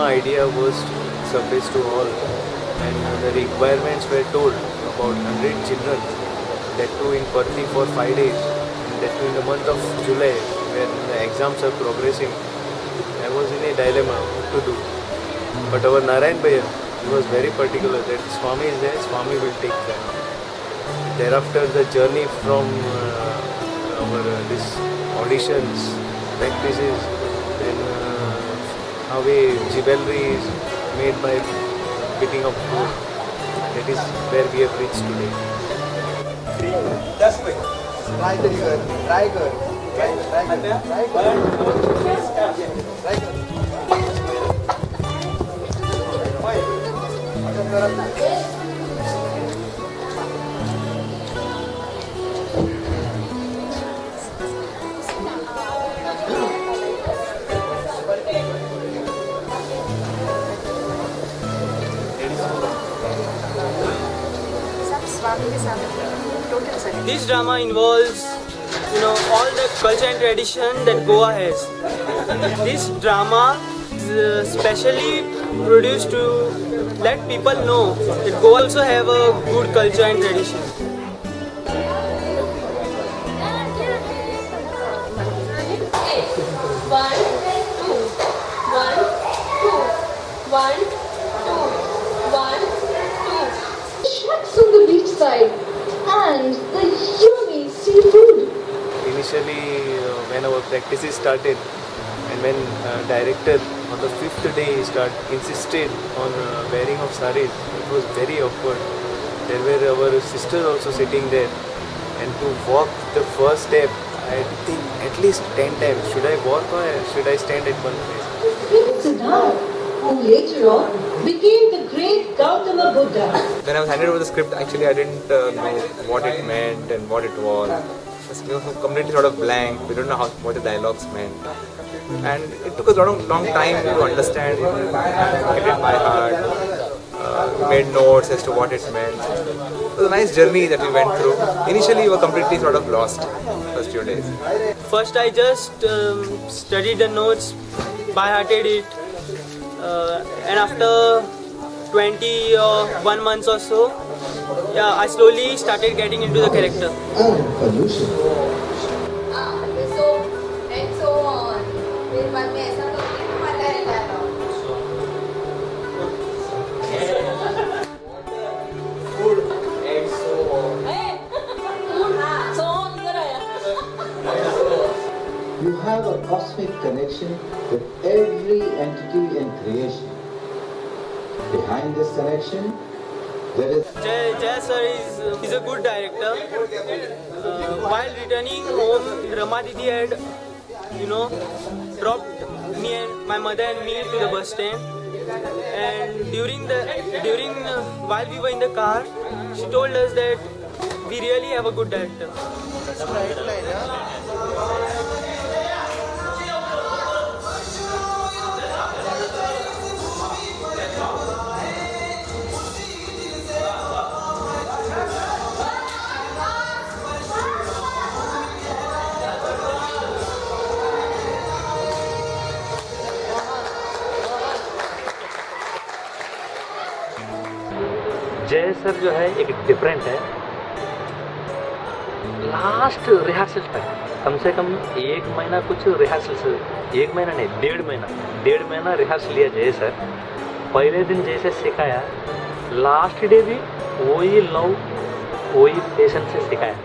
idea was surfaced to all, and the requirements were told about 100 children, that too in Parthi for 5 days, and that too in the month of July when the exams are progressing. I was in a dilemma what to do. But our Narayan Bhaiya, he was very particular that Swami is there, Swami will take care. Thereafter the journey from our this auditions, practices, then how jewelry is made by beating of gold. That is where we have reached today. Try करी कर, try कर, try कर. This drama involves, all the culture and tradition that Goa has. This drama is specially produced to let people know that Goa also have a good culture and tradition. One, two, one, two, one, two, one, two. Shucks on the beach side and the yummy seafood. Initially, when our practices started, and when director on the 5th day insisted on wearing of saris, it was very awkward. There were our sisters also sitting there, and to walk the first step, I think at least 10 times. Should I walk or should I stand at one place? Even Siddhartha, who later on became the great Gautama Buddha. When I was handed over the script, actually I didn't know what it meant and what it was. It was completely sort of blank. We don't know what the dialogues meant. And it took us a long time to understand, get it by heart. We made notes as to what it meant. It was a nice journey that we went through. Initially we were completely sort of lost first few days. First I just studied the notes, by-hearted it, and after 20 or 1 month or so, I slowly started getting into the character. And so on. फिर बाद में ऐसा तो नहीं तुम्हारा है dialogue. Food and so on. So on इधर आया. You have a cosmic connection with every entity in creation. Behind this connection, there is Jay sir is a good director. While returning home, Rama Didi had, dropped me and my mother and me to the bus stand. And while we were in the car, she told us that we really have a good director. जय sir जो है एक different है. Last rehearsal तक कम से कम 1 महीना कुछ rehearsal से 1 महीना नहीं 1.5 महीना रिहर्सल लिया जय सर. पहले दिन जैसे सिखाया, लास्ट डे भी वही लव वही पेशेंस से सिखाया.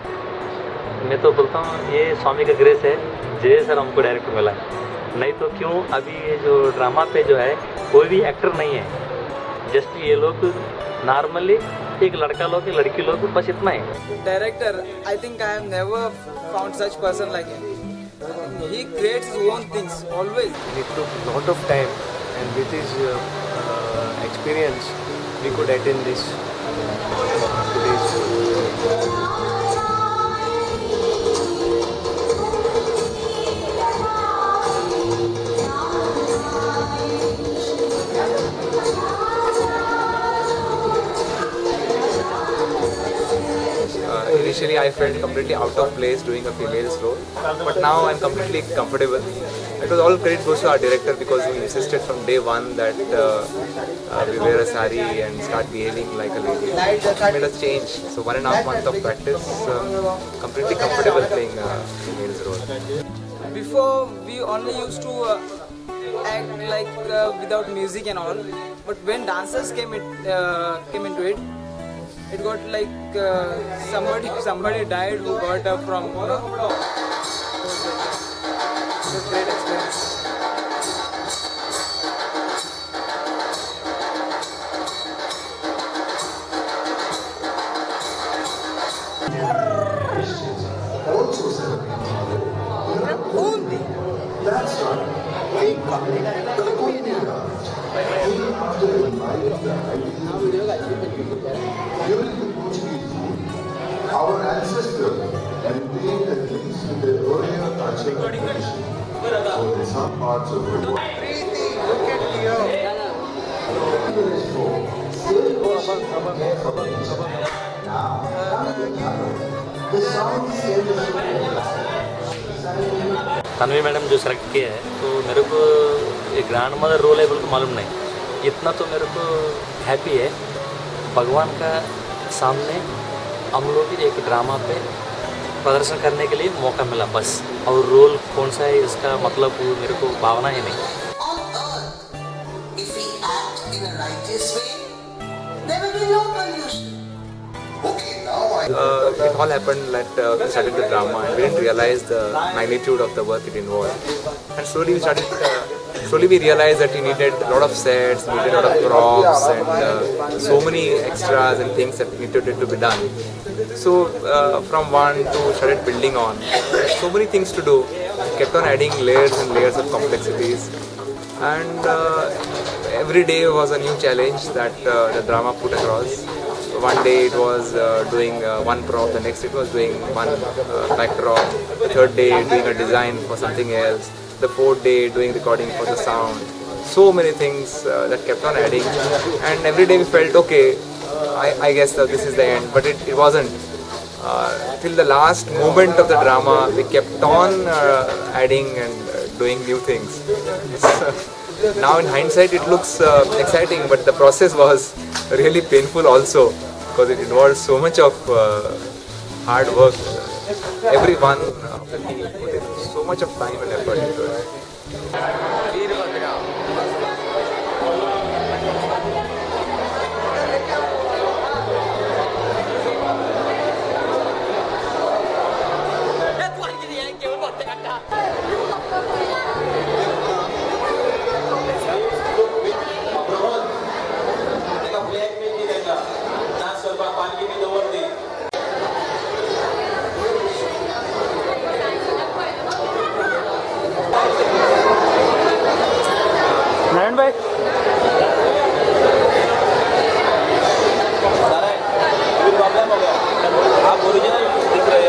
मैं तो बोलता हूँ ये स्वामी का ग्रेस है. जय सर हमको डायरेक्टर मिला, नहीं तो क्यों अभी ये जो ड्रामा पे जो है कोई भी एक्टर नहीं है. जस्ट ये लोग नॉर्मली एक लड़का लोग एक लड़की लोग बस इतना ही. Director, I think I have never found such person like him. He creates his own things always. It took a lot of time, and with his experience, we could attend this today's. Initially I I felt completely out of place doing a female's role. But now I'm completely comfortable. It was all credit goes to our director because he insisted from day one that we wear a sari and start behaving like a lady. It made us change. So 1.5 months of practice, completely comfortable playing a female's role. Before we only used to act like without music and all, but when dancers came into it, it got like somebody died who got up from it was a great experience. Also celebrate Holi. That's right. During the Portuguese rule, our ancestors maintained a peace with their earlier cultural tradition. So in some parts of the world, the sound Tanvi madam जो select किए हैं तो मेरे को एक grand mother role है बिल्कुल मालूम नहीं, इतना तो मेरे को हैप्पी है भगवान का सामने हम लोग एक ड्रामा पे प्रदर्शन करने के लिए मौका मिला बस, और रोल कौन सा है इसका मतलब मेरे को भावना ही नहीं। It all happened that we started the drama and we didn't realize the magnitude of the work it involved. And slowly we realized that we needed a lot of sets, we needed a lot of props and so many extras and things that needed to be done. So from one to started building on. So many things to do. Kept on adding layers and layers of complexities. And every day was a new challenge that the drama put across. One day it was doing one prop, the next it was doing one backdrop, the third day doing a design for something else, the fourth day doing recording for the sound. So many things that kept on adding, and every day we felt okay, I guess that this is the end, but it wasn't. Till the last moment of the drama we kept on adding and doing new things. Now in hindsight it looks exciting, but the process was really painful also because it involved so much of hard work. Everyone of the team put in so much of time and effort into it. Narayan भाई problem हो गया, आप original दिख रहे हैं।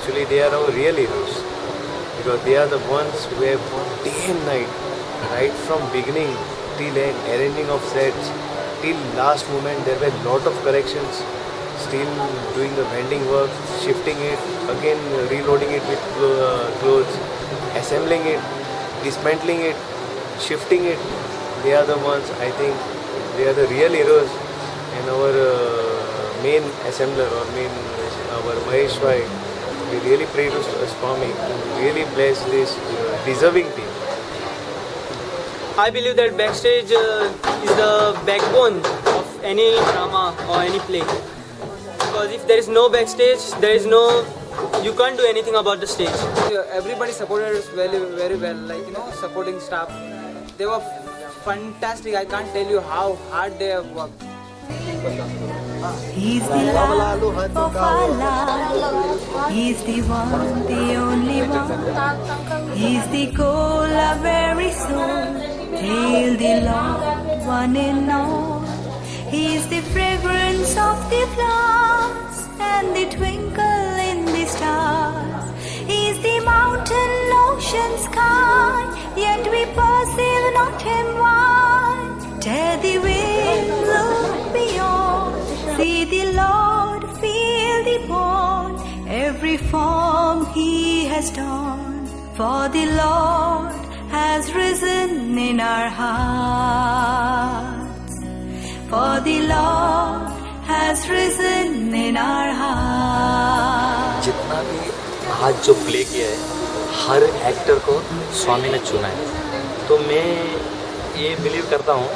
Actually, they are our real heroes because they are the ones who have worked day and night, right from beginning till end, arranging of sets till last moment. There were lot of corrections, still doing the bending work, shifting it, again reloading it with clothes, assembling it, dismantling it, shifting it. They are the ones, I think, they are the real heroes, and our main assembler or our Mahesh Bhai, we really pray to Swami to really bless this deserving team. I believe that backstage is the backbone of any drama or any play. Because if there is no backstage, there is no you can't do anything about the stage. Everybody supported us very, very well. Like, you know, supporting staff. They were fantastic. I can't tell you how hard they have worked. He's the life of our life. He's the one, the only one. He's the goal, our very soul. Hail the Lord, one and all. He's the fragrance of the flowers and the twinkle in the stars. He's the mountain, ocean, sky, yet we perceive not him wide. Tear the veil, look beyond. See the Lord, feel the bond. Every form he has done. For the Lord has risen in our hearts. For the Lord has risen in our hearts. जितना भी आज जो play किया है, हर actor को स्वामी ने चुना है. तो मैं ये बिलीव करता हूँ,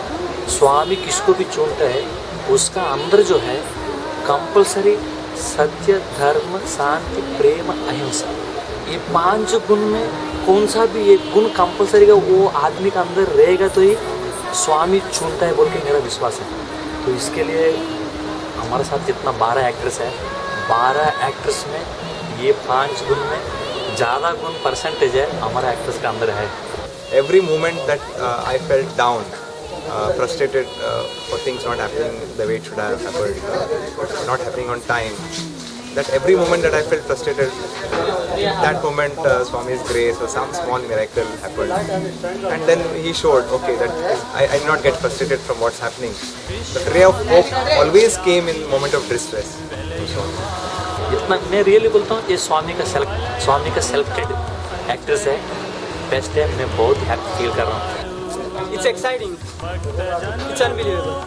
स्वामी किसको भी चुनता है, उसका अंदर जो है कंपलसरी सत्य, धर्म, शांति, प्रेम, अहिंसा, ये 5 गुण में कौन सा भी एक गुण कंपलसरी का वो आदमी का अंदर रहेगा तो ही स्वामी चुनता है बोल के मेरा विश्वास है. तो इसके लिए हमारे साथ जितना 12 एक्ट्रेस है, 12 एक्ट्रेस में ये 5 गुण में ज़्यादा गुण परसेंटेज है हमारे एक्ट्रेस का अंदर है. Every moment that I felt down, frustrated for things not happening the way it should have happened, not happening on time, that every moment that I felt frustrated, that moment Swami's grace or some small miracle happened. And then he showed, okay, that I did not get frustrated from what's happening. The ray of hope always came in moment of distress. इतना मैं really बोलता हूँ, ये स्वामी का self actress है, best है. मैं बहुत हैप्पी फील कर रहा हूँ. It's exciting. It's unbelievable.